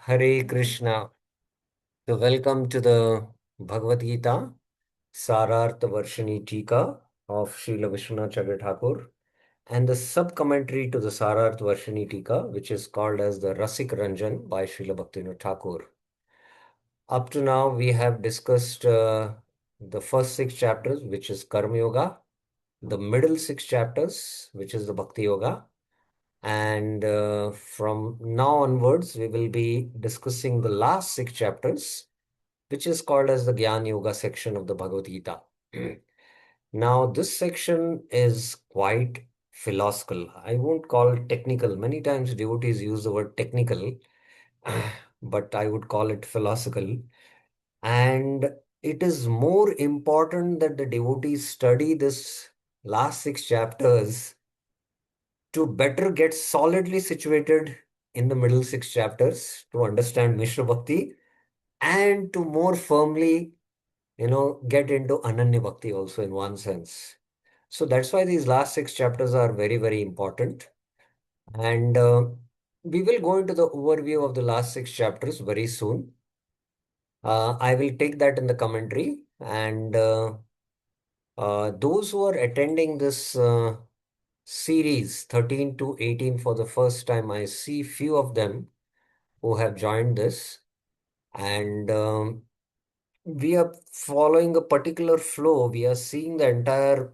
Hare Krishna. So welcome to the Bhagavad Gita, Sarartha Varshini Tika of Srila Vishwanath Chakravarti Thakur, and the sub-commentary to the Sarartha Varshini Tika, which is called as the Rasik Ranjan by Srila Bhaktivinoda Thakur. Up to now, we have discussed the first six chapters, which is Karma Yoga, the middle six chapters, which is the Bhakti Yoga, and from now onwards, we will be discussing the last six chapters, which is called as the Gyan Yoga section of the Bhagavad Gita. Now, this section is quite philosophical. I won't call it technical. Many times devotees use the word technical, but I would call it philosophical. And it is more important that the devotees study this last six chapters to better get solidly situated in the middle six chapters to understand Mishra Bhakti and to more firmly get into Ananya Bhakti also in one sense. So that's why these last six chapters are very, very important. And we will go into the overview of the last six chapters very soon. I will take that in the commentary. And those who are attending this series 13 to 18 for the first time, I see few of them who have joined this. And we are following a particular flow. We are seeing the entire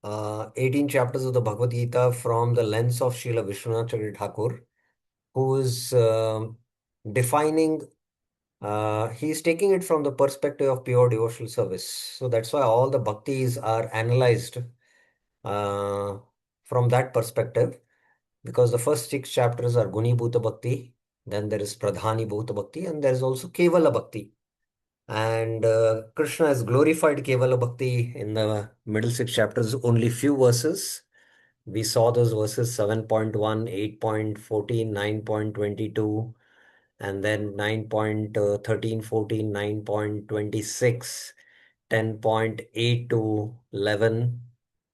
18 chapters of the Bhagavad Gita from the lens of Srila Vishwanath Chakravarti Thakur, who is defining, he's taking it from the perspective of pure devotional service. So that's why all the bhaktis are analyzed uh, from that perspective, because the first six chapters are Guni Bhuta Bhakti, then there is Pradhani Bhuta Bhakti, and there is also Kevala Bhakti. And Krishna has glorified Kevala Bhakti in the middle six chapters, only few verses. We saw those verses 7.1, 8.14, 9.22, and then 9.13, 14, 9.26, 10.8 to 11,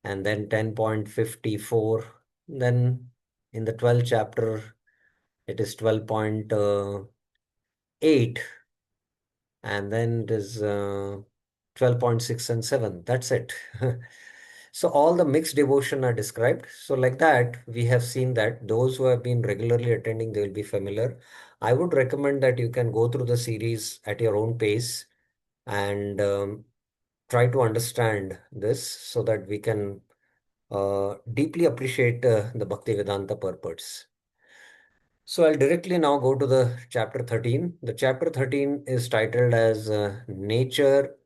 and then 10.54. Then in the 12th chapter, it is 12.8, and then it is 12.6 and 7. That's it. So all the mixed devotion are described. So like that, we have seen that those who have been regularly attending, they will be familiar. I would recommend that you can go through the series at your own pace and try to understand this so that we can deeply appreciate the Bhaktivedanta purports. So I'll directly now go to the chapter 13. The chapter 13 is titled as Nature,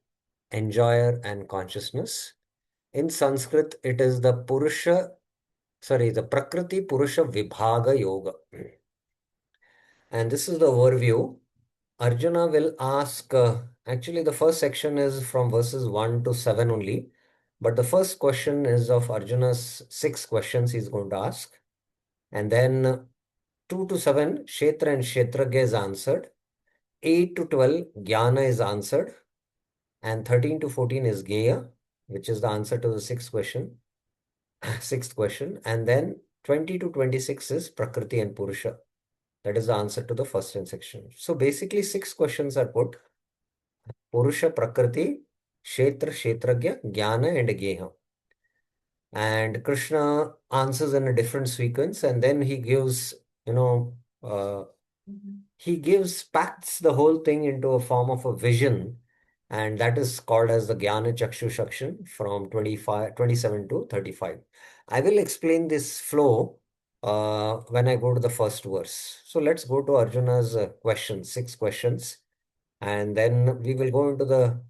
Enjoyer and Consciousness. In Sanskrit, it is the Prakriti Purusha Vibhaga Yoga. And this is the overview. Arjuna will ask, actually, the first section is from verses 1 to 7 only. But the first question is of Arjuna's six questions he's going to ask. And then 2 to 7, Kshetra and Kshetragya is answered. 8 to 12, Jnana is answered. And 13 to 14 is Geya, which is the answer to the sixth question. Sixth question. And then 20 to 26 is Prakriti and Purusha. That is the answer to the first section. So basically, six questions are put. Purusha, Prakriti, Kshetra, Kshetragya, Jnana, and Geha. And Krishna answers in a different sequence, and then he gives, uh, he gives, packs the whole thing into a form of a vision, and that is called as the Jnana Chakshu section from 27 to 35. I will explain this flow when I go to the first verse. So let's go to Arjuna's questions, six questions, and then we will go into the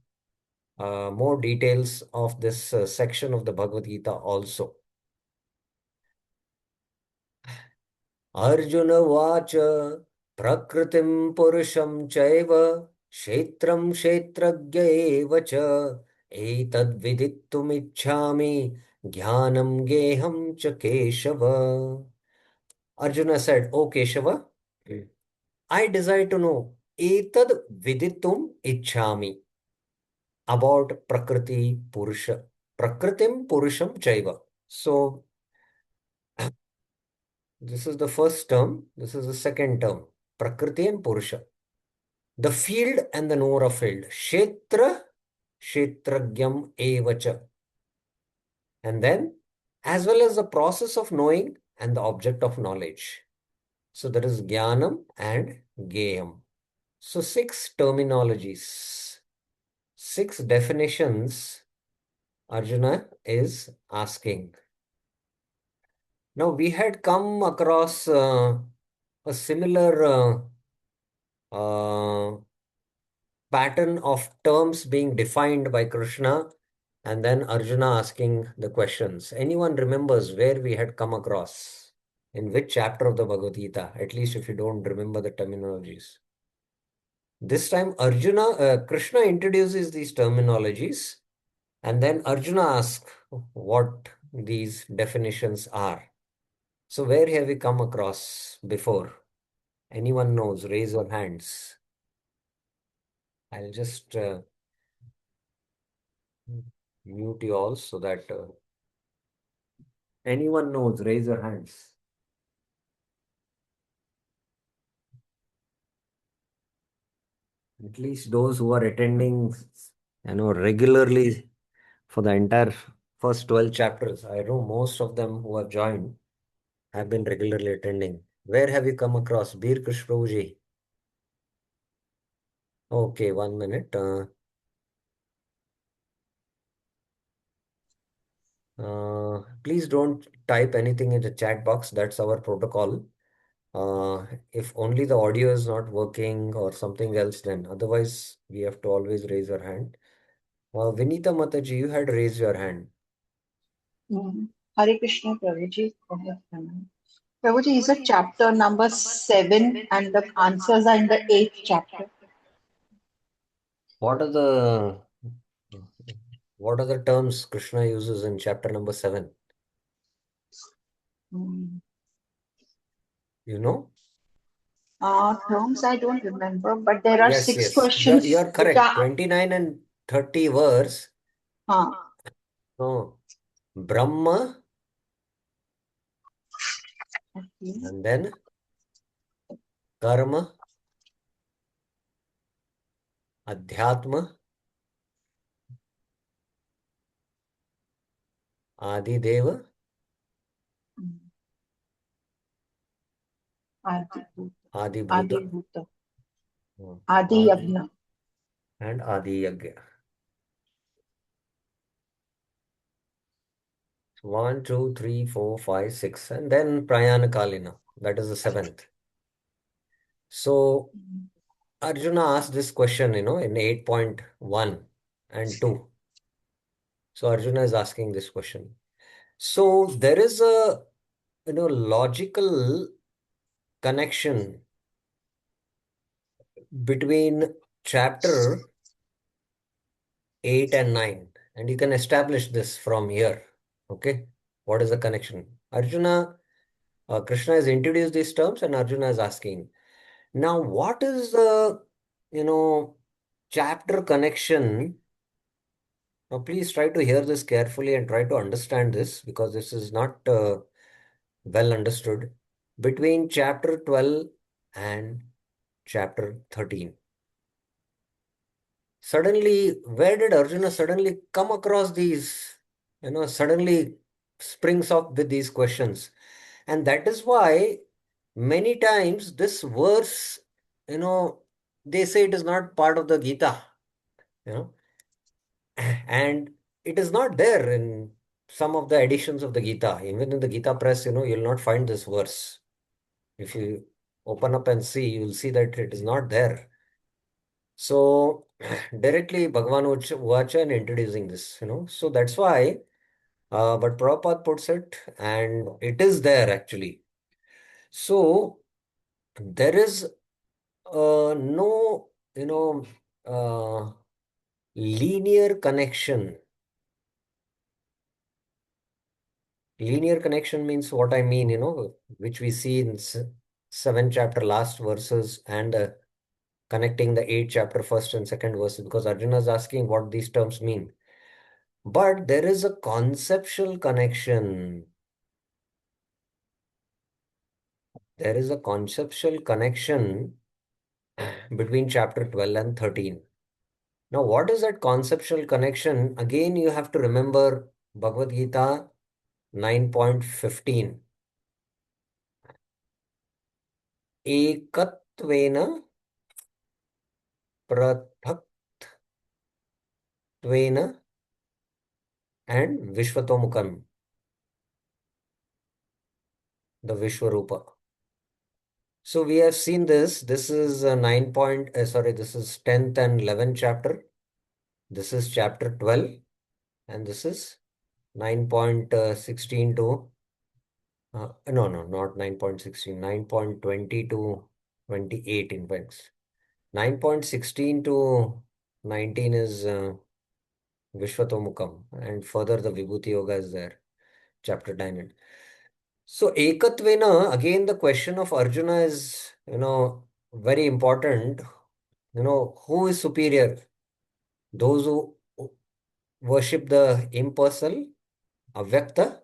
more details of this section of the Bhagavad Gita also. Arjuna Vacha Prakritim Purusham Chaiva Kshetram Kshetragya eva cha Etad Vidittum Ichhami Jnanam Geham cha Keshava. Arjuna said, O Keshava, I desire to know Etad Vidittum Ichhami about Prakriti Purusha. Prakritim Purusham Chaiva. So this is the first term. This is the second term. Prakriti and Purusha. The field and the knower of field. Kshetra, Kshetragyam evacha. And then, as well as the process of knowing and the object of knowledge. So there is Jnanam and Gayam. So six terminologies, six definitions Arjuna is asking. Now we had come across a similar uh, pattern of terms being defined by Krishna and then Arjuna asking the questions. Anyone remembers where we had come across? In which chapter of the Bhagavad Gita? At least if you don't remember the terminologies. This time Krishna introduces these terminologies and then Arjuna asks what these definitions are. So where have we come across before? Anyone knows? Raise your hands. I'll just mute you all so that anyone knows, raise your hands. At least those who are attending, regularly for the entire first 12 chapters. I know most of them who have joined have been regularly attending. Where have you come across? Bir Krish Prabhuji. Okay, 1 minute. Please don't type anything in the chat box. That's our protocol. If only the audio is not working or something else, then otherwise we have to always raise your hand. Vinita Mataji, you had raised your hand. Hare Krishna, Prabhuji. Prabhuji, is it chapter number 7 and the answers are in the 8th chapter? What are the terms Krishna uses in chapter number 7? You know? Terms I don't remember, but there are Yes, 6 yes. questions You're which correct. are 29 and 30 verse. No. Brahma okay. and then Karma, Adhyatma, Adideva, Adibhuta, Adibhuta, Adi Adi Yagna. and Adi Yagya. 1, 2, 3, 4, 5, 6, and then Prayana Kalina. That is the 7th. So Arjuna asked this question, in 8.1 and 2. So Arjuna is asking this question. So there is a, logical connection between chapter 8 and 9. And you can establish this from here. Okay. What is the connection? Krishna has introduced these terms and Arjuna is asking. Now, what is the, chapter connection? Now, please try to hear this carefully and try to understand this because this is not well understood between chapter 12 and chapter 13. Suddenly, where did Arjuna suddenly come across these, suddenly springs up with these questions? And that is why many times this verse, they say it is not part of the Gita, you know, and it is not there in some of the editions of the Gita. Even in the Gita press, you'll not find this verse. If you open up and see, you'll see that it is not there. So directly Bhagavan Vacha and introducing this, So that's why, but Prabhupada puts it, and it is there actually. So there is no, uh, linear connection. Linear connection means what I mean, which we see in 7 chapter last verses and connecting the 8 chapter first and second verses because Arjuna is asking what these terms mean. But there is a conceptual connection. there is a conceptual connection between chapter 12 and 13. Now, what is that conceptual connection? Again, you have to remember Bhagavad Gita 9.15. Ekattvena पृथक्त्वेन and Vishwatomukam, the Vishwarupa. So we have seen this. This is this is 10th and 11th chapter. This is chapter 12, and this is 9.16 to, no, not 9.16, 9.20 to 28 in fact. 9.16 to 19 is Vishwatomukam, and further the Vibhuti Yoga is there, chapter 9. So Ekatvena, again, the question of Arjuna is, very important. Who is superior? Those who worship the impersonal, avyakta,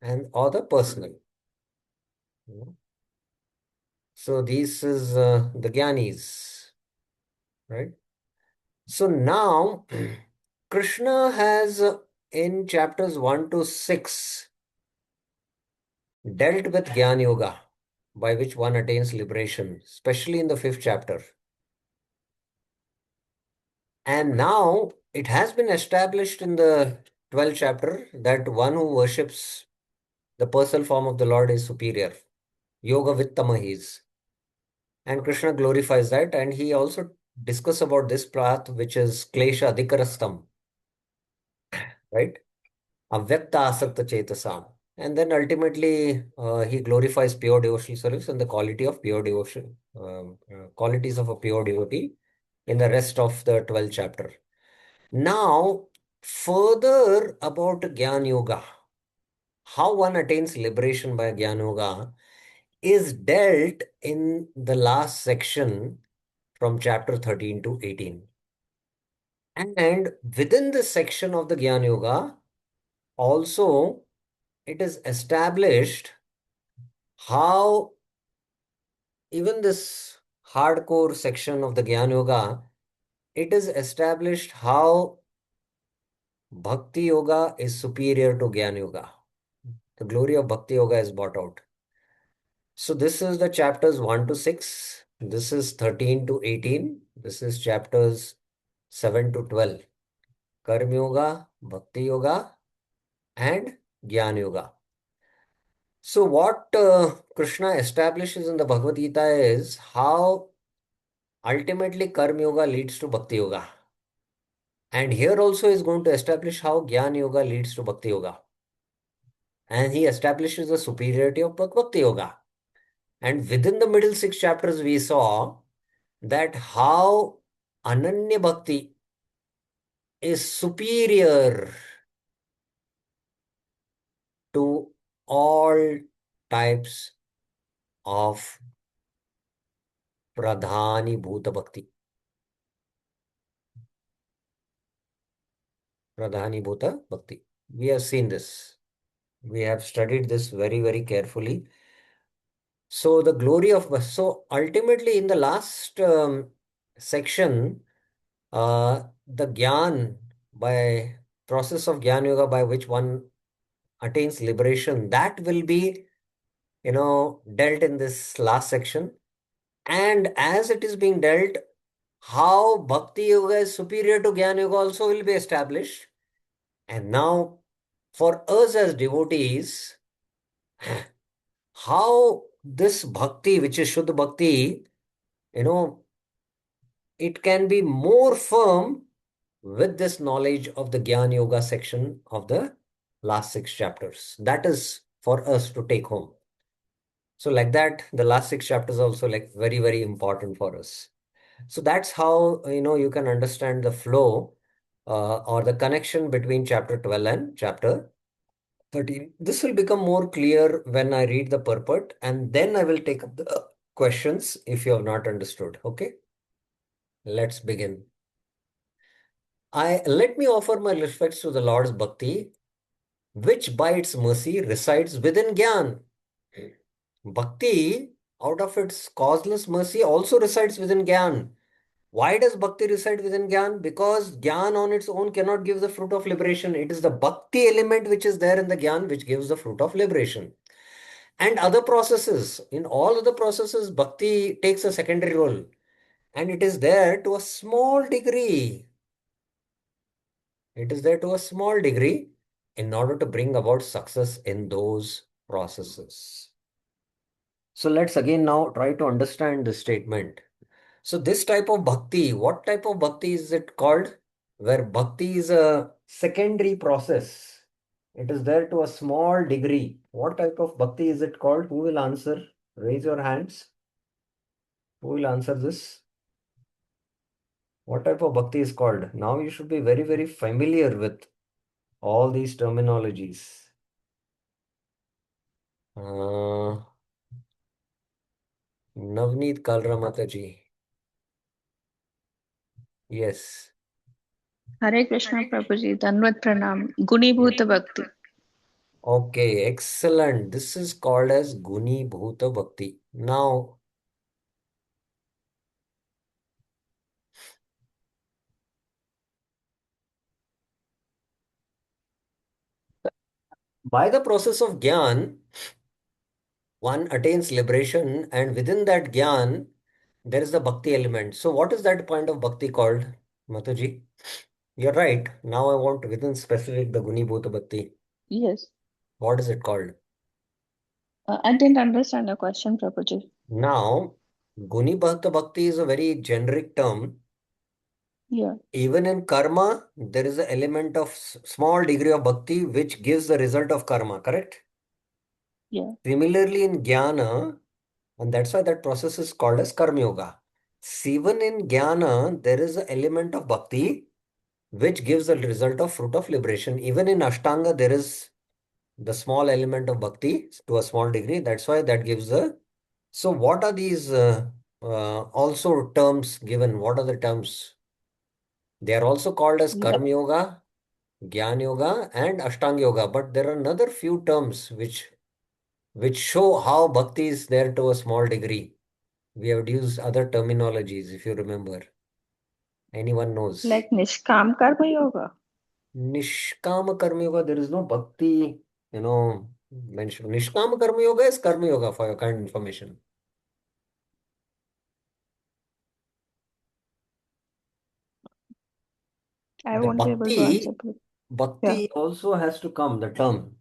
and or the personal. you know. So this is the Gyanis, right? So now Krishna has in chapters 1 to 6 dealt with Gyan Yoga, by which one attains liberation, especially in the 5th chapter. And now it has been established in the 12th chapter that one who worships the personal form of the Lord is superior. Yoga Vittamahis. And Krishna glorifies that. And he also discusses about this path, which is Klesha Adhikarastam, right? Avyakta Asakta Chetasam. And then ultimately, he glorifies pure devotional service and the quality of pure devotion, qualities of a pure devotee in the rest of the 12th chapter. Now, further about Gyan Yoga, how one attains liberation by Gyan Yoga is dealt in the last section from chapter 13 to 18. And within this section of the Gyan Yoga, also it is established how even this hardcore section of the Gyan Yoga, it is established how Bhakti Yoga is superior to Gyan Yoga. The glory of Bhakti Yoga is brought out. So this is the chapters 1 to 6. This is 13 to 18. This is chapters 7 to 12. Karma Yoga, Bhakti Yoga, and Jnana Yoga. So what Krishna establishes in the Bhagavad Gita is how ultimately Karma Yoga leads to Bhakti Yoga. And here also is going to establish how Jnana Yoga leads to Bhakti Yoga. And he establishes the superiority of Bhakti Yoga. And within the middle 6 chapters, we saw that how Ananya Bhakti is superior to all types of Pradhani Bhuta Bhakti. Pradhani Bhuta Bhakti. We have seen this. We have studied this very, very carefully. So the glory of, so ultimately in the last section, the Gyan, by process of Gyan Yoga by which one attains liberation, that will be, dealt in this last section. And as it is being dealt, how Bhakti Yoga is superior to Gyan Yoga also will be established. And now, for us as devotees, how this Bhakti, which is Shuddha Bhakti, it can be more firm with this knowledge of the Gyan Yoga section of the last 6 chapters. That is for us to take home. So like that, the last 6 chapters are also like very, very important for us. So that's how, you can understand the flow or the connection between chapter 12 and chapter 13. This will become more clear when I read the purport, and then I will take up the questions if you have not understood. Okay, let's begin. Let me offer my respects to the Lord's Bhakti, which by its mercy resides within Gyan. Bhakti, out of its causeless mercy, also resides within Gyan. Why does Bhakti reside within Gyan? Because Gyan on its own cannot give the fruit of liberation. It is the Bhakti element which is there in the Gyan which gives the fruit of liberation. And other processes, in all other processes, Bhakti takes a secondary role. And it is there to a small degree. It is there to a small degree in order to bring about success in those processes. So let's again now try to understand this statement. So this type of bhakti, what type of bhakti is it called? Where bhakti is a secondary process. It is there to a small degree. What type of bhakti is it called? Who will answer? Raise your hands. Who will answer this? What type of bhakti is called? Now you should be very, very familiar with all these terminologies. Uh, Navneet Kalra Mataji. Yes. हरे कृष्णा प्रभु जी धन्यवाद प्रणाम गुणीभूत भक्ति Okay, excellent. This is called as Guni Bhuta Bhakti. Now, by the process of Gyan, one attains liberation, and within that Gyan, there is the Bhakti element. So, what is that point of Bhakti called, Mataji? You're right. Now, I want within specific the Guni Bhuta Bhakti. yes What is it called? I didn't understand the question Prabhu ji Now, Guni Bhakta Bhakti is a very generic term. yeah Even in karma, there is an element of small degree of bhakti which gives the result of karma, correct? yeah Similarly, in jnana, and that's why that process is called as karma yoga. Even in jnana, there is an element of bhakti which gives the result of fruit of liberation. Even in ashtanga, there is the small element of bhakti to a small degree. That's why that gives the. So, what are these also terms given? What are the terms? They are also called as yeah karma yoga, Gyan Yoga and Ashtanga Yoga, but there are another few terms which show how bhakti is there to a small degree. We have used other terminologies, if you remember. Anyone knows? like निष्काम कर्म yoga Nishkama Karma Yoga, there is no bhakti, mentioned. Nishkama Karma Yoga is Karma Yoga for your kind information. I The won't be able to answer but yeah Bhakti also has to come, the term.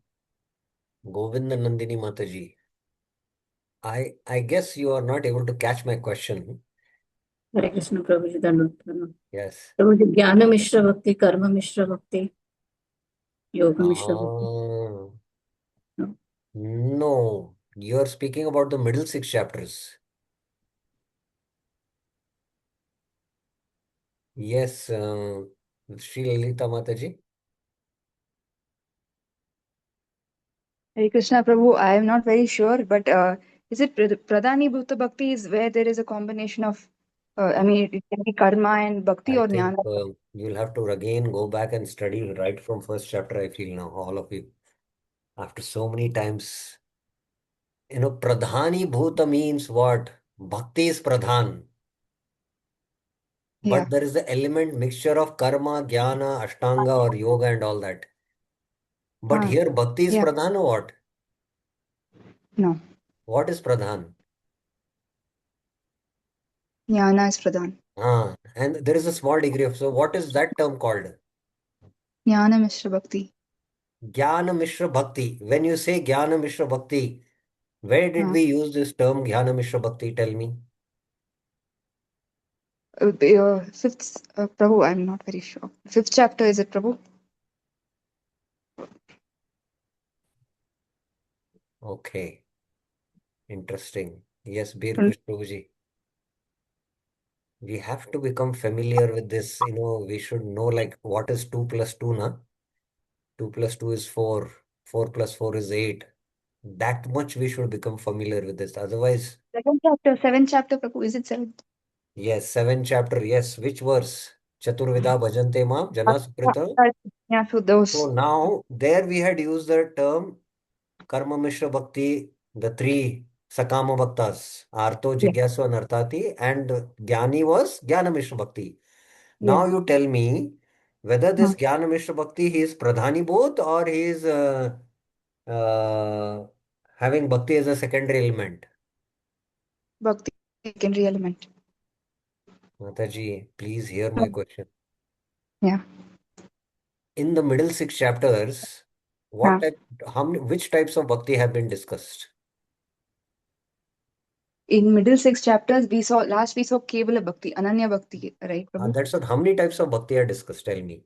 Govinda Nandini Mataji. I guess you are not able to catch my question. हरे कृष्ण प्रभु जी धन्यवाद प्रणाम Yes. प्रभु जी ज्ञान मिश्र भक्ति कर्म मिश्र भक्ति योग मिश्र भक्ति Ah, no, you're speaking about the middle six chapters. Yes, Sri Lalita Mataji. Hare Krishna Prabhu, I am not very sure, but is it Pradhani Bhuta Bhakti is where there is a combination of, I mean, it can be karma and bhakti I or think jnana? you'll have to again go back and study right from first chapter, I feel now, all of you. After so many times, Pradhani Bhuta means what? Bhakti is Pradhan. Yeah. But there is the element mixture of karma, jnana, ashtanga or yoga and all that. But Uh, here Bhakti is yeah. Pradhan or what? No. What is Pradhan? Jnana is Pradhan. And there is a small degree of, so what is that term called? Jnana Mishra Bhakti. Jnana Mishra Bhakti. When you say Jnana Mishra Bhakti, where did Uh, we use this term Jnana Mishra Bhakti? Tell me. fifth, Prabhu, I'm not very sure. Fifth chapter, is it Prabhu? Okay, interesting. Yes, Bir Mm. Kush Prabhuji. We have to become familiar with this. We should know like what is 2 plus 2, na? 2 plus 2 is 4. 4 plus 4 is 8. That much we should become familiar with this. Otherwise, Second chapter, seventh chapter, Prabhu, is it seventh? yes, 7 chapter. Yes, which verse? Chaturvida bhajante mam jana sukrita. Yeah, so those. So now there we had used the term Karma Mishra Bhakti, the three. Sakama Bhaktas, Arto, Yes. Jigyasu, and Artati, and Jnani was Jnana Mishra Bhakti. Now Yes. you tell me whether Huh. this Jnana Mishra Bhakti he is Pradhani both or he is uh, having Bhakti as a secondary element. Bhakti secondary element. Mataji, please hear my Huh. question. Yeah. In the middle six chapters, Huh. which types of Bhakti have been discussed? In middle six chapters, we saw Kevala Bhakti, Ananya Bhakti, right, Prabhu? That's what. How many types of Bhakti are discussed? Tell me.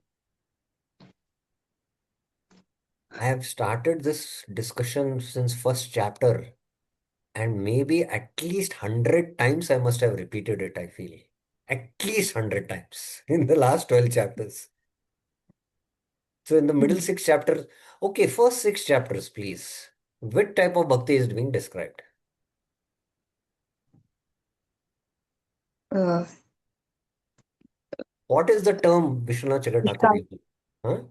I have started this discussion since first chapter, and maybe at least 100 times I must have repeated it, I feel. At least 100 times in the last 12 chapters. So in the middle six chapters, okay, first six chapters, please. Which type of bhakti is being described? Uh, What is the term Vishwanath Chandra Thakur Nishkama, used? Huh?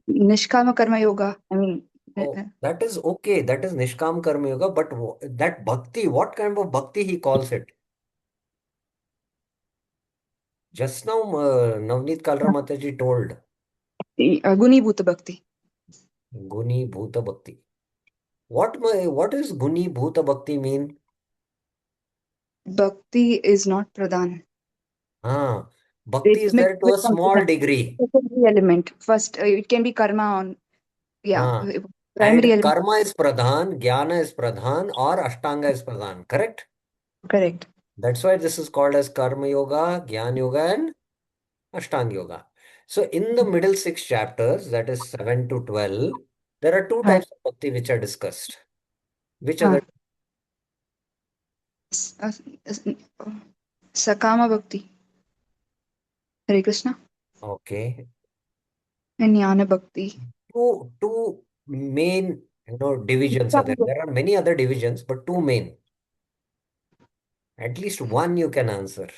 Nishkama Karma Yoga. I mean, Oh, that is okay. That is Nishkam Karma Yoga, but that bhakti, what kind of bhakti he calls it? Just now, Navneet Kalra Mataji told Guni Bhuta Bhakti. Guni Bhuta Bhakti. What is Guni Bhuta Bhakti mean? Bhakti is not Pradhan. Ah, Bhakti It's is mixed there to with a something small else. degree. Secondary element. First, it can be karma on, yeah, Ah, primary and element. karma is pradhan, jnana is pradhan, or ashtanga is pradhan, correct? Correct. That's why this is called as karma yoga, jnana yoga, and ashtanga yoga. So in the middle six chapters, that is 7 to 12, there are two Huh. types of bhakti which are discussed. Which Huh. other? S- uh, s- Sakama Bhakti. Hare Krishna. Okay. And Jnana Bhakti. Two main divisions are there. There are many other divisions, but two main. At least one you can answer.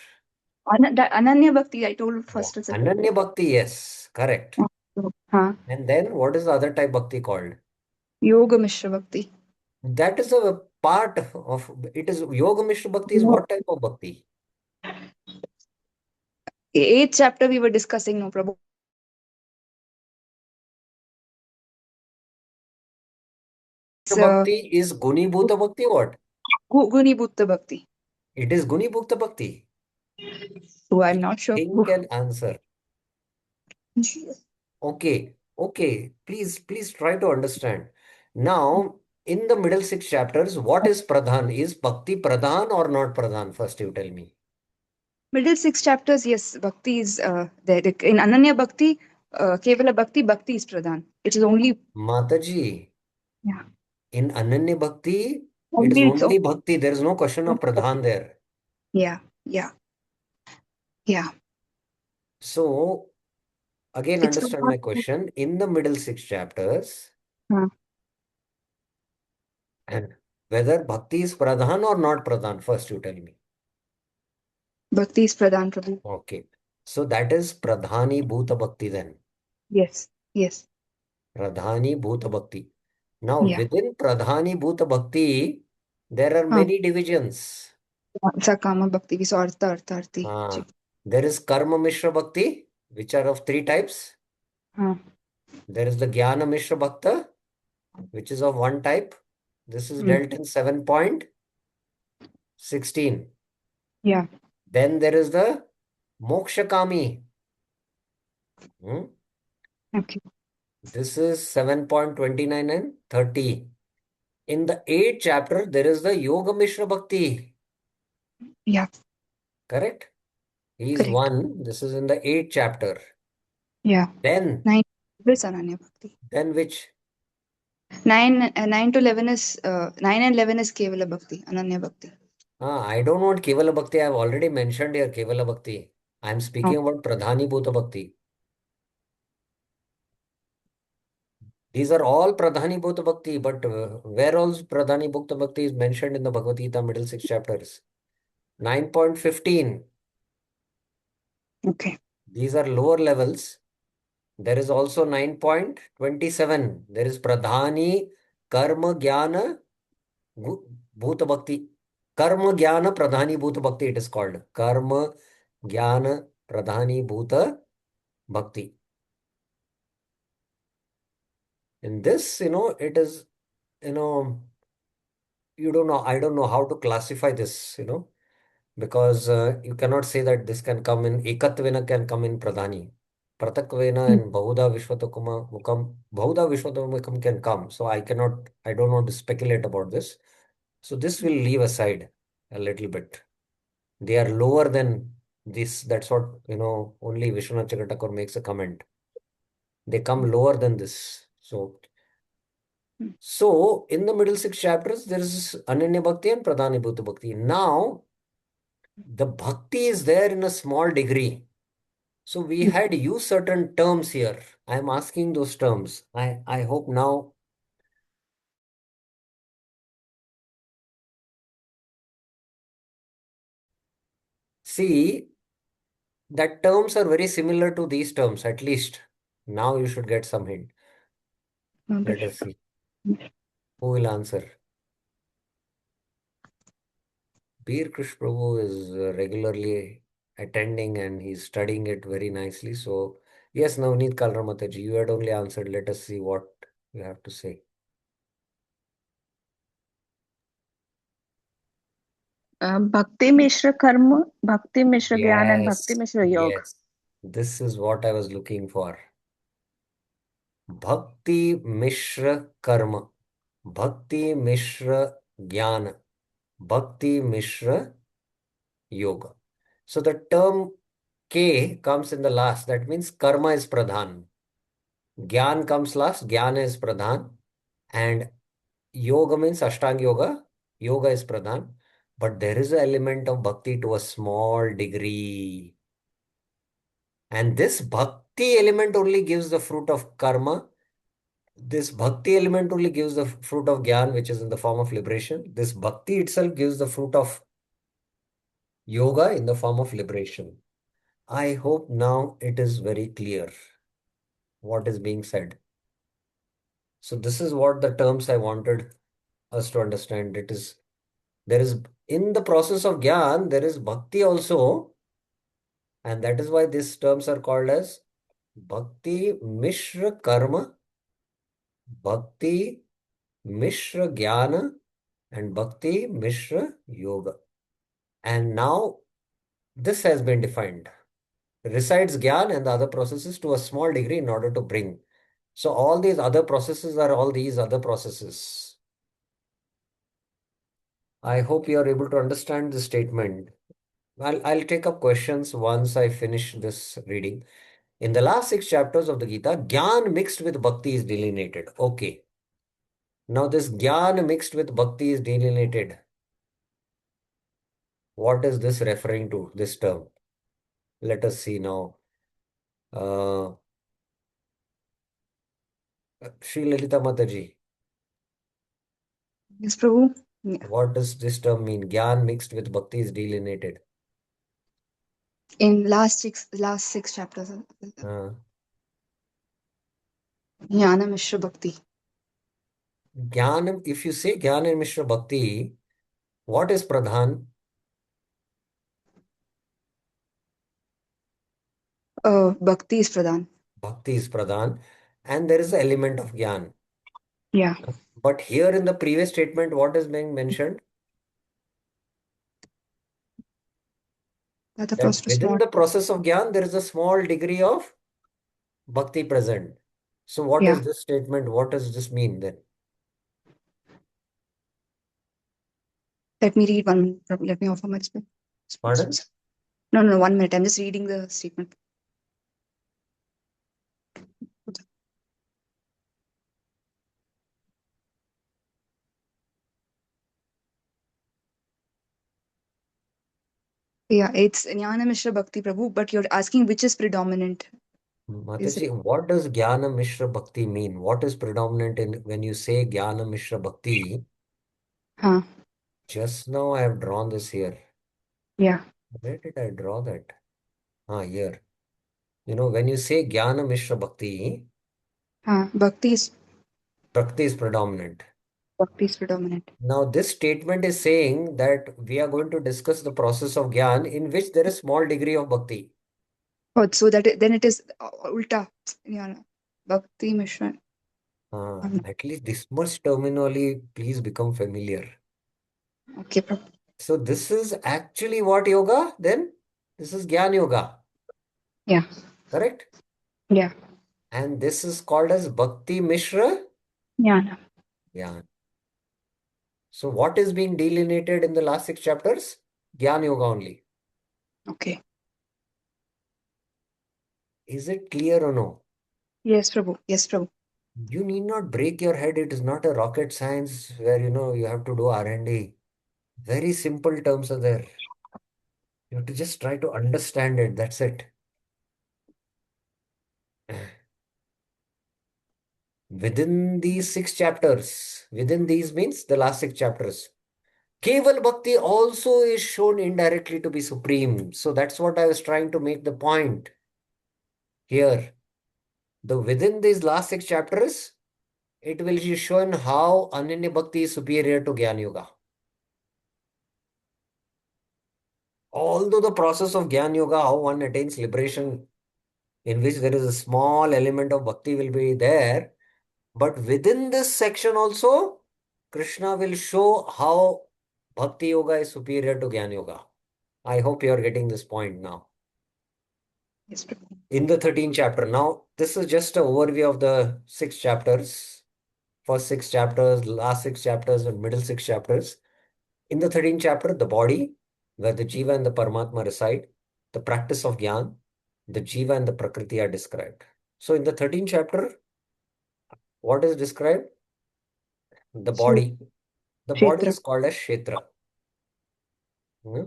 Ananya Bhakti, I told Yeah. first. It's a Ananya Bhakti, yes, correct. Huh. And then what is the other type Bhakti called? Yoga Mishra Bhakti. That is a part of it. Is Yoga Mishra Bhakti is No. what type of Bhakti? Eighth chapter we were discussing, no, Prabhu. It's Bhakti is Guni Bhuta Bhakti, what? Guni Bhutta Bhakti. It is Guni Bhukta Bhakti. So I'm not sure. Think and answer. Okay. Please try to understand. Now, in the middle six chapters, what is Pradhan? Is Bhakti Pradhan or not Pradhan? First, you tell me. Middle six chapters, yes, Bhakti is there. In Ananya Bhakti, Kevala Bhakti, Bhakti is Pradhan. It is only, Mataji, yeah, in Ananya Bhakti, it is only it's only Bhakti. There is no question of Pradhan there. yeah, yeah, yeah. So, again, It's understand my question. In the middle six chapters, uh, and whether Bhakti is Pradhan or not Pradhan, first you tell me. Bhakti is Pradhan, Prabhu. Okay. So that is Pradhani Bhuta Bhakti then. Yes, yes, Pradhani Bhuta Bhakti. Now, yeah. within Pradhani Bhuta Bhakti, there are Huh. many divisions. Sakama Bhakti, we saw Artha. There is Karma Mishra Bhakti, which are of three types. Huh. There is the Jnana Mishra Bhakta, which is of one type. This is dealt in 7.16. Yeah, Then there is the Mokshakami. Hmm? okay, This is 7.29 and 30. In the 8th chapter, there is the Yoga Mishra Bhakti. yeah, Correct? He is correct. one. This is in the 8th chapter. Yeah, Then, 9 is Ananya Bhakti. then which? 9 to 11 is 9 and 11 is Kevala Bhakti, Ananya Bhakti. I don't want Kevala Bhakti. I have already mentioned here Kevala Bhakti. I am speaking about Pradhani Bhuta Bhakti. These are all Pradhani Bhuta Bhakti, but where else Pradhani Bhuta Bhakti is mentioned in the Bhagavad Gita middle six chapters? 9.15. Okay. These are lower levels. There is also 9.27. There is Pradhani Karma Jnana Bhuta Bhakti. Karma Jnana Pradhani Bhuta Bhakti, it is called. Karma Jnana Pradhani Bhuta Bhakti. In this, it is, you know, I don't know how to classify this, because you cannot say that this can come in, Ekatvena can come in Pradhani. Pratakvena and Bahuda Vishwatakuma Mukam, Bahuda Vishwatamukam can come. So I don't want to speculate about this. So this will leave aside a little bit. They are lower than this. That's what, only Vishwanath Chakatakur makes a comment. They come lower than this. So in the middle six chapters, there is Ananya Bhakti and Pradhani Bhuta Bhakti. Now, the Bhakti is there in a small degree. So we had used certain terms here. I am asking those terms. I hope now. See, that terms are very similar to these terms, at least. Now you should get some hint. Let us see. Who will answer? Bir Krish Prabhu is regularly attending and he's studying it very nicely. So, yes, Navneet Kalramataji, you had only answered. Let us see what you have to say. Bhakti Mishra Karma, Bhakti Mishra Gyan, and Bhakti Yes, Mishra Yoga. yes. This is what I was looking for. Bhakti Mishra Karma, Bhakti Mishra Jnana, Bhakti Mishra Yoga. So the term K comes in the last. That means karma is pradhan. Gyan comes last. Jnana is pradhan. And yoga means Ashtanga Yoga. Yoga is pradhan. But there is an element of bhakti to a small degree. And this bhakti element only gives the fruit of karma. This bhakti element only gives the fruit of gyan, which is in the form of liberation. This bhakti itself gives the fruit of yoga in the form of liberation. I hope now it is very clear what is being said. So this is what the terms I wanted us to understand. There is in the process of gyan, there is bhakti also, and that is why these terms are called as bhakti mishra karma, bhakti mishra jnana, and bhakti mishra yoga. And now this has been defined. Recites gyan and the other processes to a small degree in order to bring. So all these other processes are all these other processes. I hope you are able to understand the statement. I'll take up questions once I finish this reading. In the last six chapters of the Gita, Gyan mixed with Bhakti is delineated. Okay. Now this Gyan mixed with Bhakti is delineated. What is this referring to, this term? Let us see now. Sri Lalita Mataji, Yes, Prabhu. Yeah. what does this term mean? Gyan mixed with Bhakti is delineated. In last six chapters, Uh, Jnana Mishra Bhakti. Gyan, if you say Gyan and Mishra Bhakti, what is Pradhan? Bhakti is Pradhan. Bhakti is Pradhan, and there is an element of Gyan. Yeah. But here in the previous statement, what is being mentioned? That the That first within small. the process of Gyan, there is a small degree of Bhakti present. So what Yeah. is this statement? What does this mean then? Let me read one. Let me offer my response. Pardon? No, 1 minute. I'm just reading the statement. Yeah, it's Jnana Mishra Bhakti, Prabhu, but you're asking which is predominant. Is it? Mataji, what does Jnana Mishra Bhakti mean? What is predominant in when you say Jnana Mishra Bhakti? Huh. Just now I have drawn this here. Yeah. Where did I draw that? Here. When you say Jnana Mishra Bhakti, Bhakti is. Bhakti is predominant. Bhakti is predominant. Now, this statement is saying that we are going to discuss the process of Gyan in which there is small degree of Bhakti. Oh, so then it is ulta. Yeah, Bhakti Mishra. At least this much terminology, please become familiar. Okay, Prabhu. So this is actually what yoga then? This is Gyan Yoga, Yeah, correct? yeah, And this is called as Bhakti Mishra Jnana. Gyan. So what is being delineated in the last 6 chapters? Gyan Yoga only. Okay. Is it clear or no? Yes, Prabhu. Yes, Prabhu. You need not break your head. It is not a rocket science where you have to do R&D. Very simple terms are there. You have to just try to understand it. That's it. Within these 6 chapters, within these means the last 6 chapters, Keval Bhakti also is shown indirectly to be supreme. So that's what I was trying to make the point here. Within these last 6 chapters, it will be shown how Ananya Bhakti is superior to Gyan Yoga. Although the process of Gyan Yoga, how one attains liberation, in which there is a small element of bhakti will be there, but within this section also, Krishna will show how Bhakti Yoga is superior to Gyan Yoga. I hope you are getting this point now. Yes, Prabhu. In the 13th chapter. Now, this is just an overview of the 6 chapters. First 6 chapters, last 6 chapters, and middle 6 chapters. In the 13th chapter, the body, where the Jiva and the Paramatma reside, the practice of Gyan, the Jiva and the Prakriti are described. So in the 13th chapter, what is described? The So, body. The body Kshetra. is called as Kshetra. Hmm?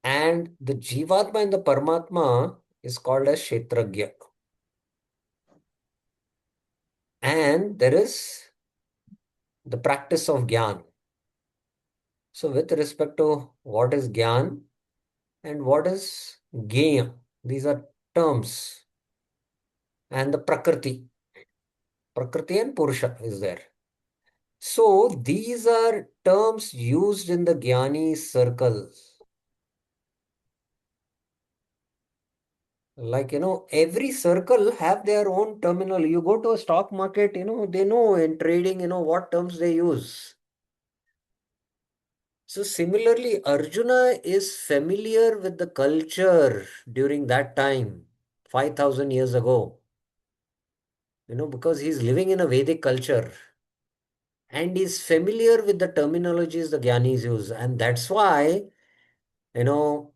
And the Jivatma and the Paramatma is called as Kshetragya. And there is the practice of Gyan. So with respect to what is Gyan and what is Gya, these are terms. And the Prakriti. Prakriti and Purusha is there. So these are terms used in the Jnani circles. Like, every circle have their own terminal. You go to a stock market, they know in trading, what terms they use. So similarly, Arjuna is familiar with the culture during that time, 5,000 years ago, because he's living in a Vedic culture and is familiar with the terminologies the Gyanis use. And that's why, you know,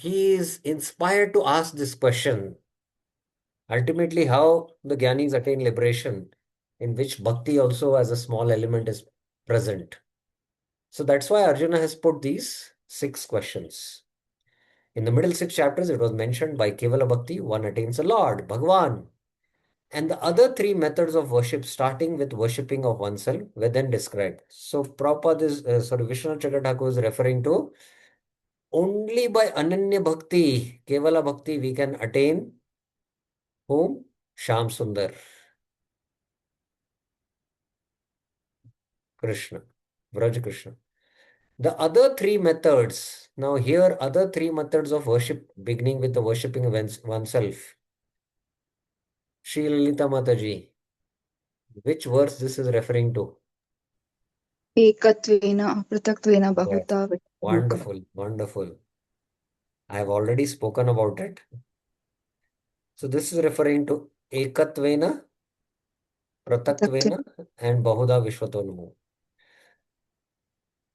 he is inspired to ask this question. Ultimately, how the Gyanis attain liberation, in which bhakti also as a small element is present. So that's why Arjuna has put these 6 questions. In the middle 6 chapters, it was mentioned by Kevala Bhakti, one attains the Lord, Bhagavan. And the other 3 methods of worship, starting with worshipping of oneself, were then described. So Prabhupada Vishwanath Chakravarti is referring to only by Ananya Bhakti, Kevala Bhakti, we can attain whom? Sham Sundar, Krishna, Vraj Krishna. The other 3 methods, now here other 3 methods of worship, beginning with the worshipping of oneself. Shri Lalita Mataji, which verse this is referring to? Ekatvena, Pratatvena, Yes. Bahuta, Loka. Wonderful, wonderful. I have already spoken about it. So this is referring to Ekatvena, Pratatvena. Pratatvena, and Bahuda Vishwatonmu.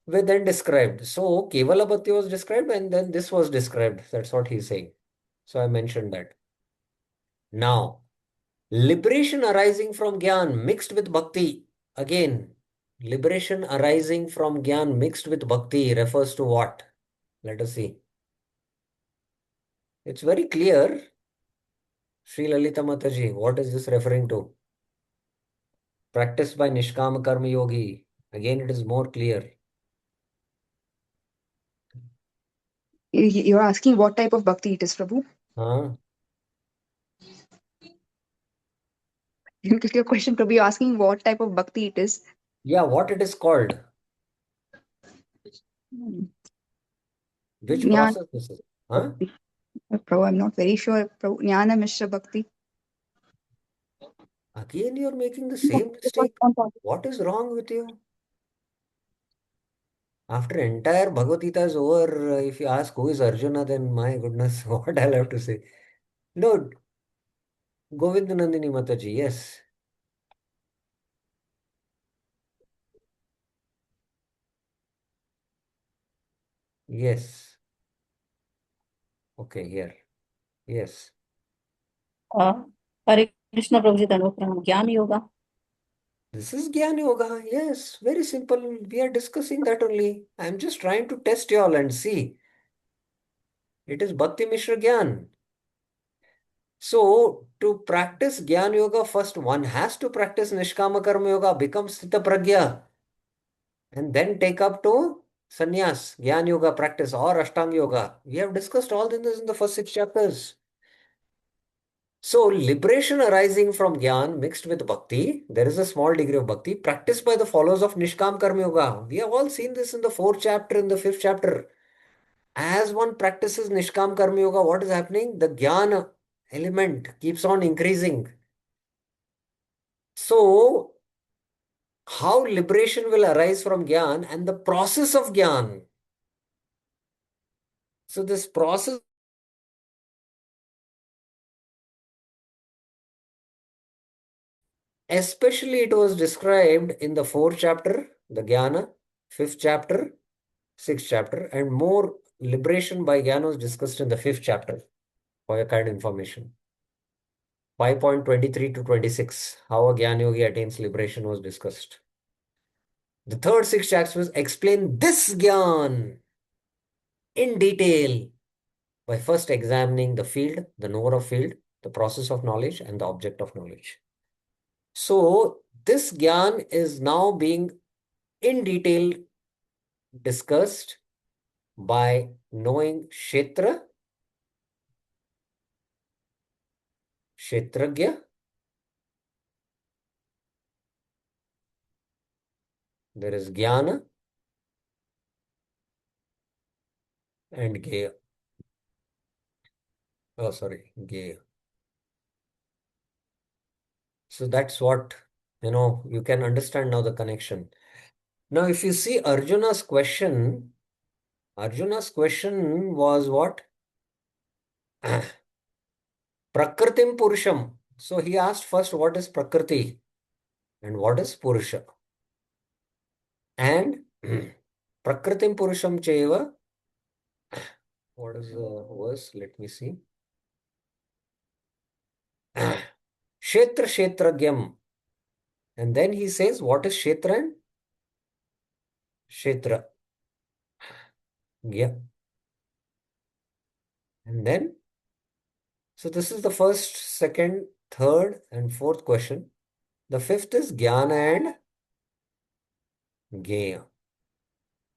Were then described. So Kevala Bhakti was described and then this was described. That's what he's saying. So I mentioned that. Now, liberation arising from Gyan mixed with Bhakti. Again, liberation arising from Gyan mixed with Bhakti refers to what? Let us see. It's very clear. Sri Lalita Mataji, what is this referring to? Practiced by Nishkama Karma Yogi. Again, it is more clear. You're asking what type of bhakti it is, Prabhu? Huh? Your question, Prabhu, you're asking what type of bhakti it is. Yeah, what it is called? Which Jnana process this is? Huh? Bhakti. Prabhu, I'm not very sure. Prabhu, Jnana Mishra Bhakti. Again, you're making the same mistake. What is wrong with you? After entire Bhagavad Gita is over, if you ask who is Arjuna, then my goodness, what I'll have to say. No, Govindanandini Mataji, yes. Yes. Okay, here. Yes. हरे कृष्ण प्रभु जी धन्यवाद प्रणाम ज्ञान yoga This is Gyan Yoga. Yes, very simple. We are discussing that only. I'm just trying to test you all and see. It is Bhakti Mishra Gyan. So, to practice Gyan Yoga, first one has to practice Nishkama Karma Yoga, become Sthita Pragya, and then take up to Sannyas, Gyan Yoga practice or Ashtanga Yoga. We have discussed all this in the first 6 chapters. So, liberation arising from Gyan mixed with Bhakti, there is a small degree of Bhakti practiced by the followers of Nishkam Karma Yoga. We have all seen this in the 4th chapter, in the 5th chapter. As one practices Nishkam Karma Yoga, what is happening? The Gyan element keeps on increasing. So, how liberation will arise from Gyan and the process of Gyan. So, this process, especially it was described in the 4th chapter, the Jnana, 5th chapter, 6th chapter, and more liberation by Jnana was discussed in the 5th chapter for your kind information. 5.23 to 26, how a Jnana Yogi attains liberation was discussed. The third 6th chapter explain this Gyan in detail by first examining the field, the knower of field, the process of knowledge, and the object of knowledge. So, this Gyan is now being in detail discussed by knowing Kshetragya, there is Jnana and Gaya. Oh, sorry, Gaya. So that's what, you can understand now the connection. Now, if you see Arjuna's question was what? Prakritim Purusham. So he asked first, what is Prakriti and what is Purusha? And Prakritim Purusham Cheva. What is the verse? Let me see. Kshetra Kshetragyam. And then he says, what is Kshetra and Kshetra? Yeah. And then, so this is the first, second, third, and fourth question. The fifth is Jnana and Gaya.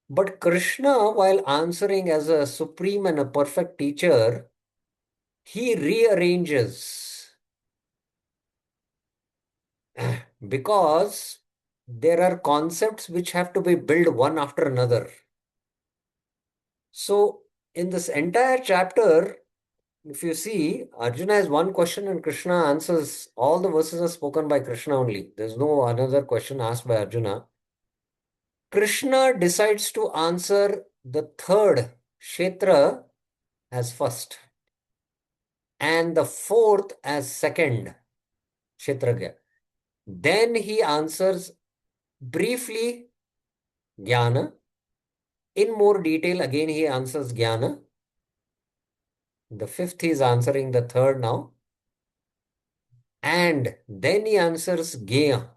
But Krishna, while answering as a supreme and a perfect teacher, he rearranges because there are concepts which have to be built one after another. So, in this entire chapter, if you see, Arjuna has one question and Krishna answers. All the verses are spoken by Krishna only. There's no another question asked by Arjuna. Krishna decides to answer the third Kshetra as first and the fourth as second Kshetragya. Then he answers briefly Jnana. In more detail, again he answers Jnana. The fifth he is answering the third now. And then he answers Gaya.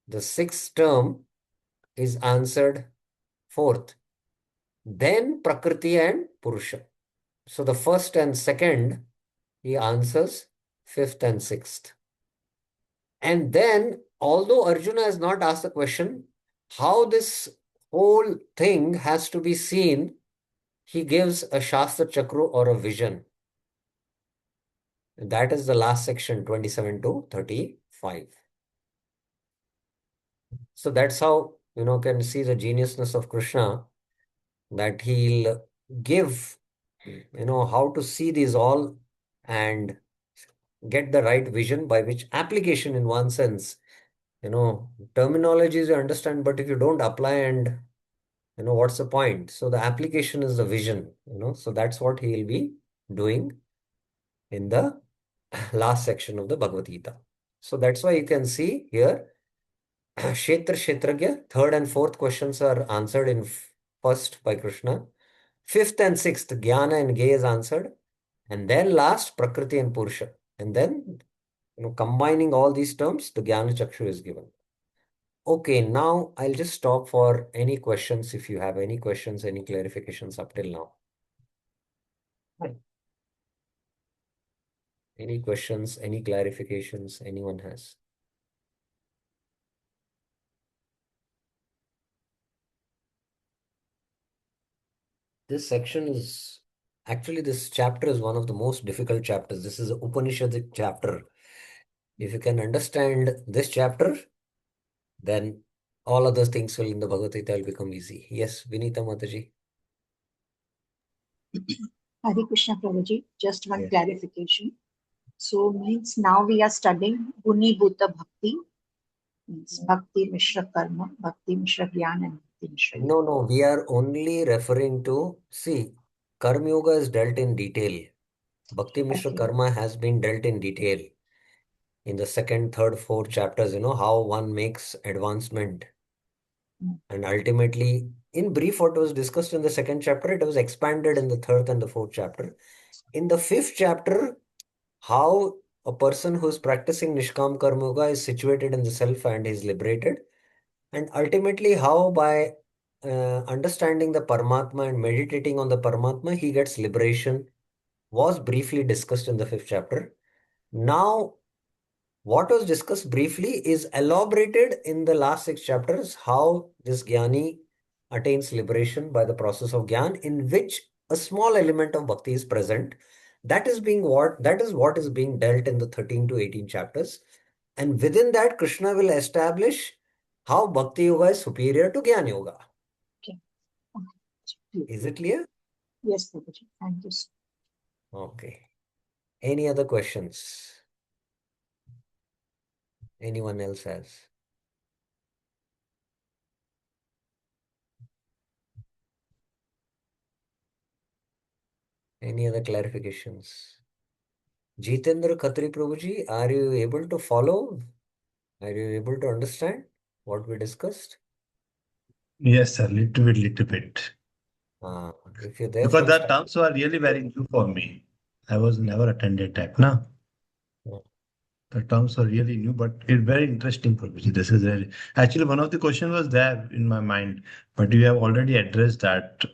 The sixth term is answered fourth. Then Prakriti and Purusha. So the first and second, he answers fifth and sixth. And then, although Arjuna has not asked the question, how this whole thing has to be seen, he gives a Shastra Chakra or a vision. That is the last section, 27 to 35. So that's how, can see the geniusness of Krishna, that he'll give, how to see these all and get the right vision by which application in one sense, terminologies you understand, but if you don't apply and, what's the point? So the application is the vision, so that's what he'll be doing in the last section of the Bhagavad Gita. So that's why you can see here, Kshetra Kshetragya, third and fourth questions are answered in first by Krishna. Fifth and sixth, Jnana and Gay is answered. And then last, Prakriti and Purusha. And then, combining all these terms, the Jnana Chakshu is given. Okay, now I'll just stop for any questions if you have any questions, any clarifications up till now. Any questions, any clarifications anyone has? This section is actually, this chapter is one of the most difficult chapters. This is an Upanishadic chapter. If you can understand this chapter, then all other things will in the Bhagavad Gita will become easy. Yes, Vinita Mataji. Hare Krishna Prabhuji, just one Yeah. clarification. So means now we are studying Guni Bhuta Bhakti, means Bhakti Mishra Karma, Bhakti Mishra Gyan, and Bhakti Mishra Yoga. No, we are only referring to, see, Karma Yoga is dealt in detail. Bhakti Mishra Okay. Karma has been dealt in detail in the second, third, fourth chapters, how one makes advancement. And ultimately, in brief, what was discussed in the second chapter, it was expanded in the third and the fourth chapter. In the fifth chapter, how a person who is practicing Nishkam Karma Yoga is situated in the self and is liberated. And ultimately, how by understanding the Paramatma and meditating on the Paramatma, he gets liberation, was briefly discussed in the fifth chapter. Now, what was discussed briefly is elaborated in the last six chapters, how this Jnani attains liberation by the process of Gyan, in which a small element of bhakti is present. That is what is being dealt in the 13 to 18 chapters. And within that, Krishna will establish how Bhakti Yoga is superior to Jnana Yoga. Okay. Okay. Is it clear? Yes, Prabhuji. Thank you. Okay. Any other questions? Anyone else has? Any other clarifications? Jitendra Khatri Prabhuji, are you able to follow? Are you able to understand what we discussed? Yes, sir. Little bit. If you're there Because from the terms were really very new for me. I was never attended type, na. uh, The terms were really new, but it's very interesting, Prabhuji. This is very actually one of the question was there in my mind, but you have already addressed that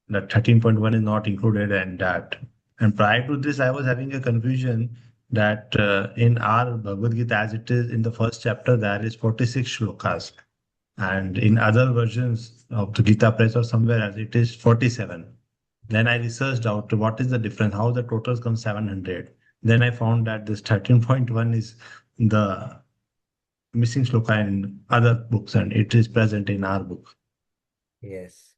13.1 is not included and that. And prior to this, I was having a confusion that in our Bhagavad Gita, as it is in the first chapter, there is 46 shlokas. And in other versions of the Gita Press or somewhere else, it is 47. Then I researched out what is the difference, how the totals come 700. Then I found that this 13.1 is the missing shloka in other books and it is present in our book. yes.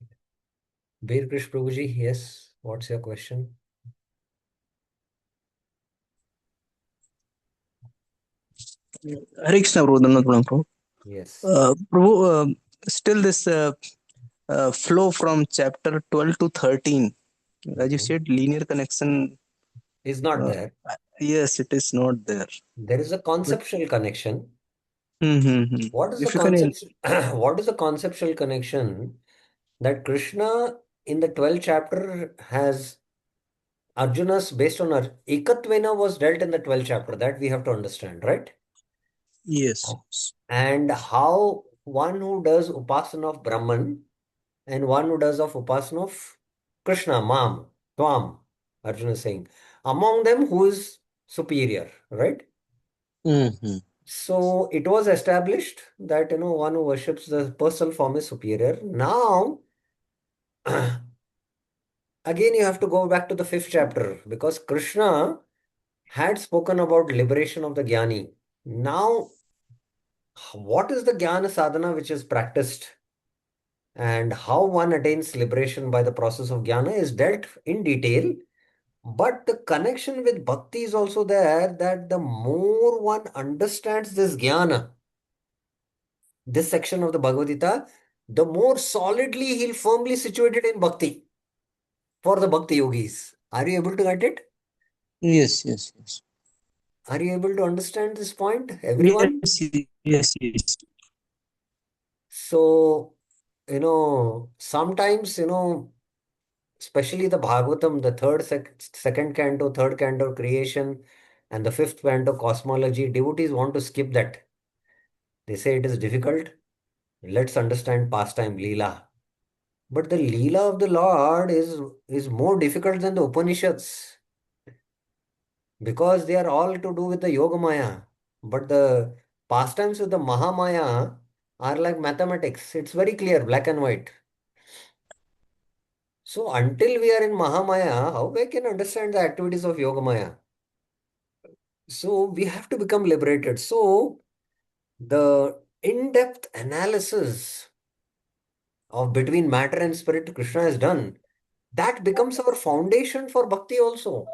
Bir Krish Prabhuji, yes. What's your question? Hare Krishna, Prabhu, Dhanvat Pranam, Prabhu. Yes. Prabhu, still this flow from chapter 12 to 13, as you Mhm. said, linear connection. Is not there. Yes, it is not there. There is a But conceptual connection. mm-hmm. What is the If you can, what is the conceptual connection that Krishna in the 12th chapter has Arjuna's based on Ekatvena was dealt in the 12th chapter, that we have to understand, right? yes. And how one who does Upasana of Brahman and one who does of Upasana of Krishna, Mam, Tvam, Arjuna is saying, among them who is superior, right? Mm-hmm. So it was established that one who worships the personal form is superior. Now, again, you have to go back to the fifth chapter because Krishna had spoken about liberation of the Jnani. Now, what is the jnana sadhana which is practiced and how one attains liberation by the process of jnana is dealt in detail. But the connection with bhakti is also there, that the more one understands this jnana, this section of the Bhagavad Gita, the more solidly he'll firmly situated in bhakti for the bhakti yogis. Are you able to get it? Yes, yes, yes. Are you able to understand this point, everyone? Yes, yes, yes. So, sometimes, especially the Bhagavatam, the second canto, third canto creation, and the fifth canto cosmology, devotees want to skip that. They say it is difficult. Let's understand pastime, Leela. But the Leela of the Lord is more difficult than the Upanishads because they are all to do with the Yoga Maya. But the pastimes with the Mahamaya are like mathematics. It's very clear, black and white. So until we are in Mahamaya, how we can understand the activities of Yoga Maya? So we have to become liberated. So the in-depth analysis of between matter and spirit Krishna has done, that becomes our foundation for bhakti also.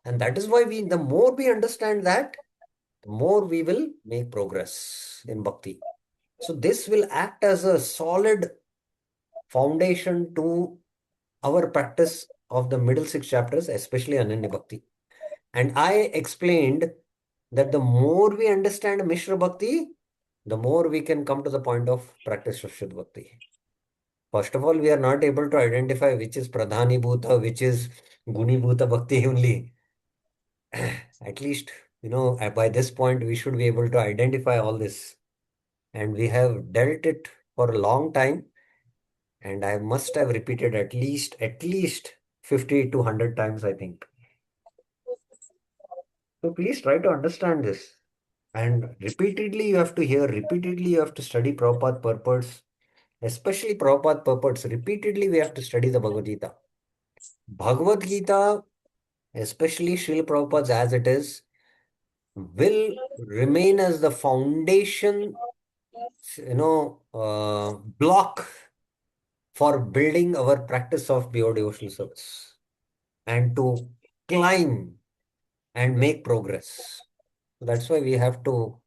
And that is why the more we understand that, the more we will make progress in bhakti. So this will act as a solid foundation to our practice of the middle six chapters, especially Ananya Bhakti. And I explained that the more we understand Mishra Bhakti, the more we can come to the point of practice of Shuddha Bhakti. First of all, we are not able to identify which is Pradhani Bhuta, which is Guni Bhuta Bhakti only. At least, by this point, we should be able to identify all this. And we have dealt it for a long time. And I must have repeated at least 50 to 100 times, I think. So please try to understand this. And repeatedly you have to hear, repeatedly you have to study Prabhupada purports, especially Prabhupada purports. Repeatedly we have to study the Bhagavad Gita. Bhagavad Gita, especially Srila Prabhupada's as it is, will remain as the foundation, block for building our practice of pure devotional service and to climb and make progress. That's why we have to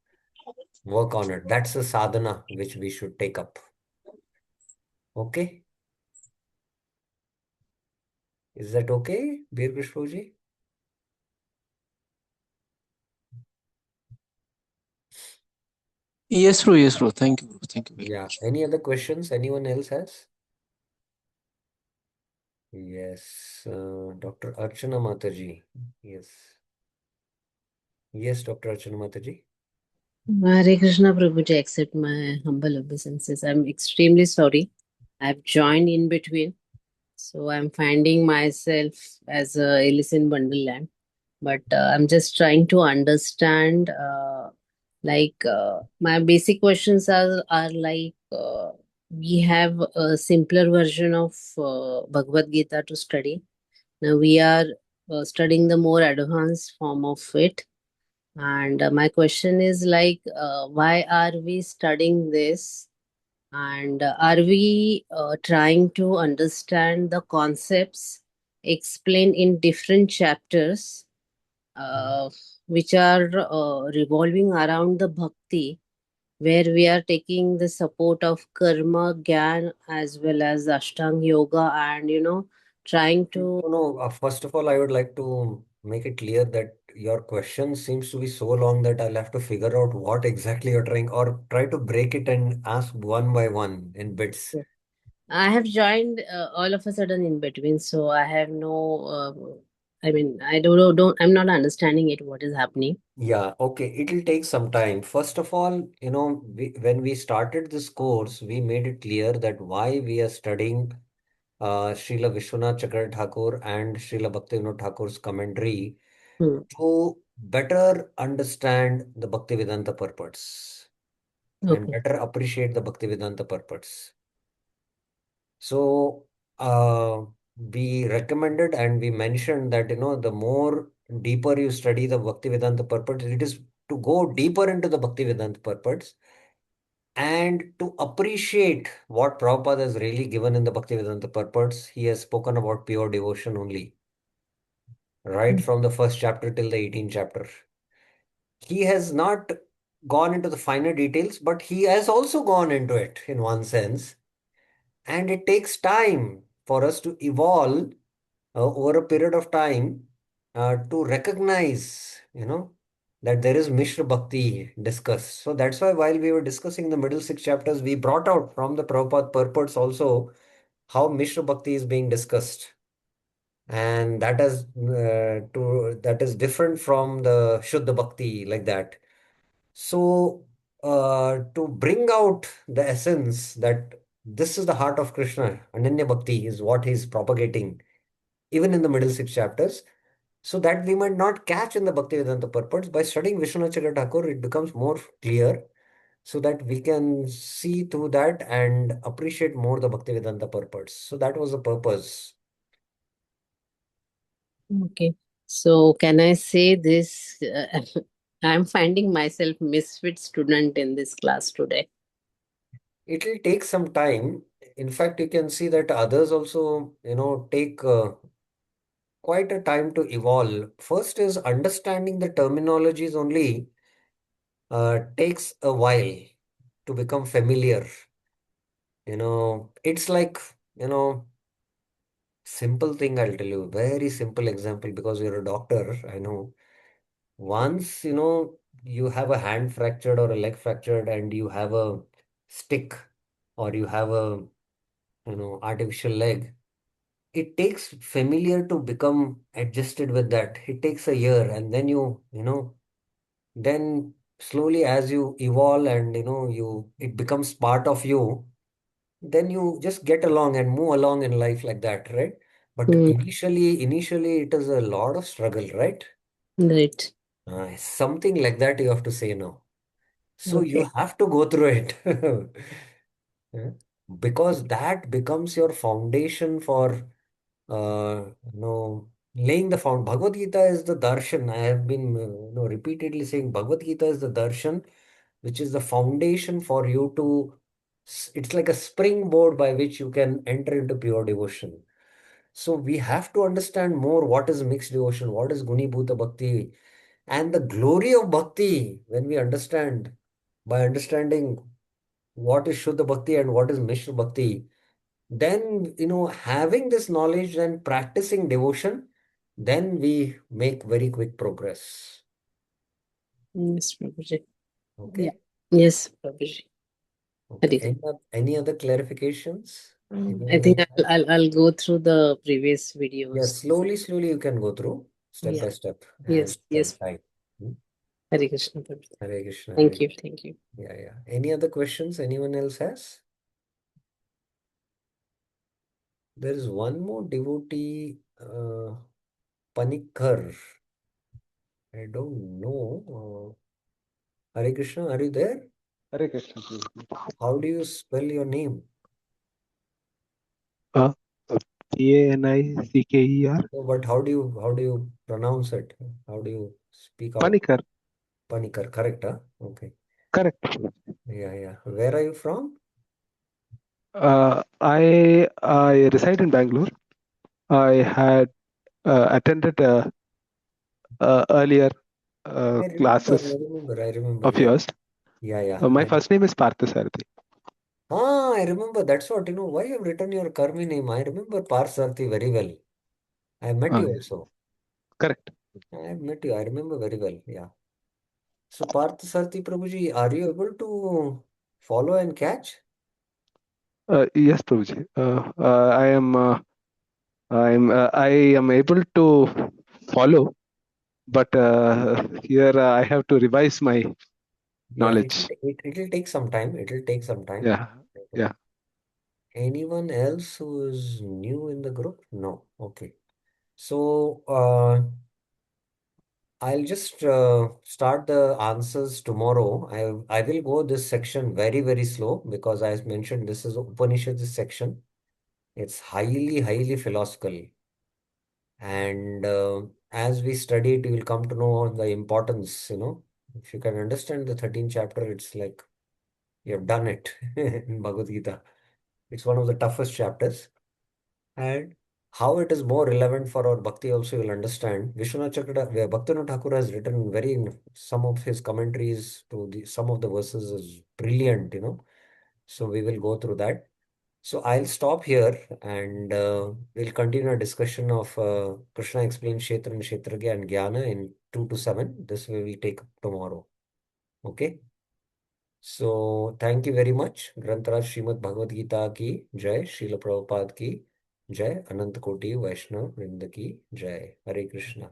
work on it. That's the sadhana which we should take up. Okay? Is that okay, Bir Krishnoji? Yes, bro. Yes, bro. Thank you, bro. Thank you very Yeah. much. Any other questions anyone else has? Yes. Dr. Archana Mataji. Yes. Yes, Dr. Archana Mataji. Hare Krishna Prabhuji, accept my humble obeisances. I'm extremely sorry. I've joined in between, so I'm finding myself as a Alice in Wonderland. But I'm just trying to understand. My basic questions are like we have a simpler version of Bhagavad Gita to study. Now we are studying the more advanced form of it. And my question is why are we studying this? And are we trying to understand the concepts explained in different chapters, uh, which are revolving around the bhakti, where we are taking the support of karma, gyan, as well as ashtanga yoga, and trying to. No, first of all, I would like to make it clear that your question seems to be so long that I'll have to figure out what exactly you're trying, or try to break it and ask one by one in bits. I have joined all of a sudden in between, so I have no. I mean, I don't know. I'm not understanding it. What is happening? Yeah, okay. It'll take some time. First of all, when we started this course, we made it clear that why we are studying Srila Vishwanath Chakra Thakur and Srila Bhaktivinoda Thakur's commentary Hmm. to better understand the Bhaktivedanta purports and Okay. better appreciate the Bhaktivedanta purports. So, we recommended and we mentioned that, the more deeper you study the Bhaktivedanta purport, it is to go deeper into the Bhaktivedanta purports and to appreciate what Prabhupada has really given in the Bhaktivedanta purports. He has spoken about pure devotion only, right from the first chapter till the 18th chapter. He has not gone into the finer details, but he has also gone into it in one sense. And it takes time for us to evolve over a period of time to recognize, that there is Mishra Bhakti discussed. So that's why while we were discussing the middle six chapters, we brought out from the Prabhupada purports also how Mishra Bhakti is being discussed. And that is different from the Shuddha Bhakti, like that. So to bring out the essence that this is the heart of Krishna, Ananya Bhakti is what he's propagating, even in the middle six chapters, so that we might not catch in the Bhaktivedanta purports. By studying Vishwanath Thakur, it becomes more clear, so that we can see through that and appreciate more the Bhaktivedanta purports. So that was the purpose. Okay. So can I say this? I'm finding myself misfit student in this class today. It will take some time. In fact, you can see that others also, take quite a time to evolve. First is understanding the terminologies only takes a while to become familiar. It's like, simple thing I'll tell you, very simple example because you're a doctor, I know. Once, you have a hand fractured or a leg fractured and you have a stick or you have a, artificial leg, it takes familiar to become adjusted with that. It takes a year and then then slowly as you evolve and it becomes part of you, then you just get along and move along in life like that, right? But Mm, initially it is a lot of struggle, right? right. Something like that you have to say now. So you Okay. have to go through it. Yeah. Because that becomes your foundation for laying the found. Bhagavad Gita is the darshan. I have been repeatedly saying Bhagavad Gita is the darshan, which is the foundation for you to. It's like a springboard by which you can enter into pure devotion. So we have to understand more what is mixed devotion, what is Guni Bhuta Bhakti, and the glory of bhakti when we understand by understanding what is Shuddha Bhakti and what is Mishra Bhakti, then, having this knowledge and practicing devotion, then we make very quick progress. Yes, Prabhuji. Yeah. Okay. Yes, Prabhuji. Okay. Very good. Any other clarifications? I Anyone think else? I'll go through the previous Yes, videos. slowly you can go through step Yeah. by step as Yes. Yes. time. Hmm? Hare Krishna, Prabhuji. Hare Krishna, Hare Thank you. Krishna. Thank you. Yeah, yeah. Any other questions anyone else has? There is one more devotee, Panikar. I don't know. Hare Krishna, are you there? Hare Krishna. Prabhuji. How do you spell your name? Uh, Panicker. No, but how do you pronounce it? How do you speak out? Panikar. Panikar, correct, huh? Okay. Correct. Yeah, yeah. Where are you from? I reside in Bangalore. I had attended earlier I remember, classes I remember, I remember. of Yeah, yours. yeah, yeah. My first name is Parthasarathi. I remember. That's what, why you have written your Karmi name. I remember Parsarthi very well. I met you Yeah. also. Correct. I met you. I remember very well. Yeah. So Parsarthi Prabhuji, are you able to follow and catch? Yes, Prabhuji. I am able to follow, but here I have to revise my Yeah, knowledge. it'll take some time. It'll take some time. Yeah. Yeah. Anyone else who is new in the group? No. Okay. So I'll just start the answers tomorrow. I will go this section very slow because as mentioned, this is Upanishad section. It's highly philosophical. And as we study it, you will come to know the importance, If you can understand the 13th chapter, it's like you have done it in Bhagavad Gita. It's one of the toughest chapters. And how it is more relevant for our bhakti also you'll understand. Vishwanath Chakravarti, Bhaktivinoda Thakur has written some of his commentaries to some of the verses is brilliant, So we will go through that. So I'll stop here and we'll continue our discussion of Krishna explains Kshetra and Kshetragya and Jnana in 2 to 7. This way we take up tomorrow. Okay. So thank you very much. Grantaraj Srimad Bhagavad Gita ki Jai, Srila Prabhupada ki Jai, Anant Koti Vaishnav Vrinda ki Jai. Hare Krishna.